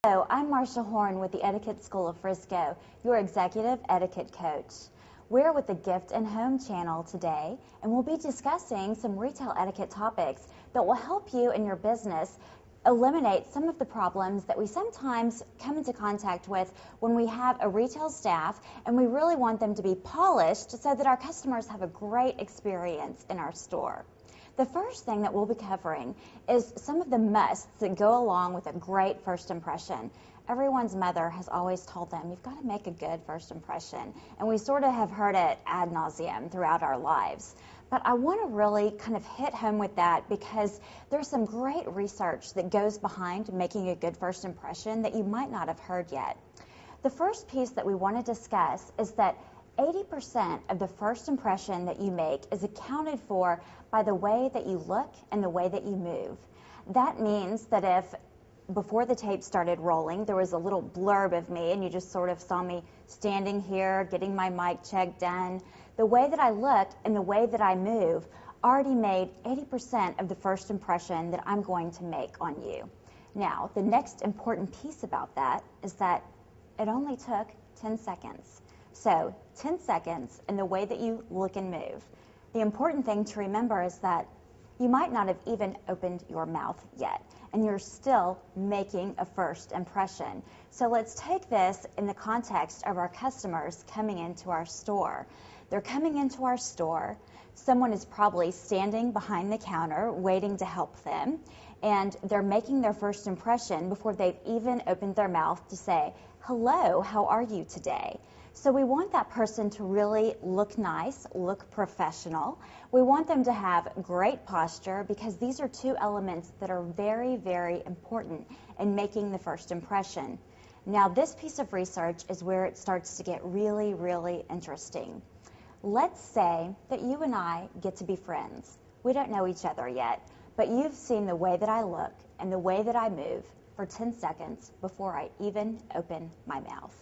Hello, I'm Marsha Horne with the Etiquette School of Frisco, your executive etiquette coach. We're with the Gift and Home channel today, and we'll be discussing some retail etiquette topics that will help you and your business eliminate some of the problems that we sometimes come into contact with when we have a retail staff and we really want them to be polished so that our customers have a great experience in our store. The first thing that we'll be covering is some of the musts that go along with a great first impression. Everyone's mother has always told them, you've got to make a good first impression. And we sort of have heard it ad nauseum throughout our lives. But I want to really kind of hit home with that because there's some great research that goes behind making a good first impression that you might not have heard yet. The first piece that we want to discuss is that 80% of the first impression that you make is accounted for by the way that you look and the way that you move. That means that if before the tape started rolling, there was a little blurb of me and you just sort of saw me standing here getting my mic check done, the way that I look and the way that I move already made 80% of the first impression that I'm going to make on you. Now, the next important piece about that is that it only took 10 seconds. So 10 seconds in the way that you look and move. The important thing to remember is that you might not have even opened your mouth yet, and you're still making a first impression. So let's take this in the context of our customers coming into our store. They're coming into our store. Someone is probably standing behind the counter waiting to help them, and they're making their first impression before they've even opened their mouth to say, hello, how are you today? So we want that person to really look nice, look professional. We want them to have great posture because these are two elements that are very, very important in making the first impression. Now, this piece of research is where it starts to get really, really interesting. Let's say that you and I get to be friends. We don't know each other yet, but you've seen the way that I look and the way that I move for 10 seconds before I even open my mouth.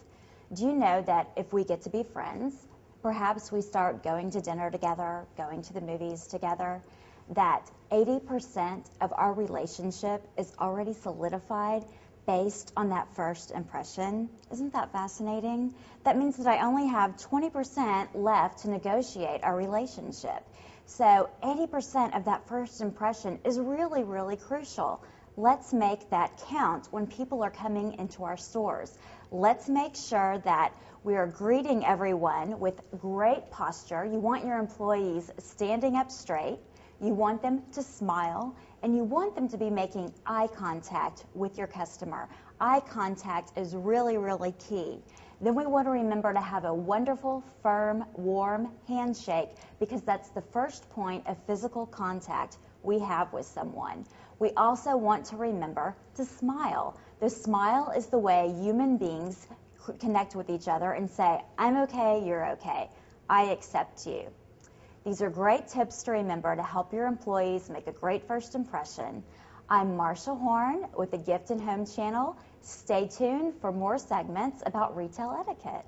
Do you know that if we get to be friends, perhaps we start going to dinner together, going to the movies together, that 80% of our relationship is already solidified based on that first impression? Isn't that fascinating? That means that I only have 20% left to negotiate our relationship. So 80% of that first impression is really, really crucial. Let's make that count when people are coming into our stores. Let's make sure that we are greeting everyone with great posture. You want your employees standing up straight. You want them to smile, and you want them to be making eye contact with your customer. Eye contact is really, really key. Then we want to remember to have a wonderful, firm, warm handshake because that's the first point of physical contact we have with someone. We also want to remember to smile. The smile is the way human beings connect with each other and say, I'm okay, you're okay. I accept you. These are great tips to remember to help your employees make a great first impression. I'm Marsha Horne with the Gift and Home channel. Stay tuned for more segments about retail etiquette.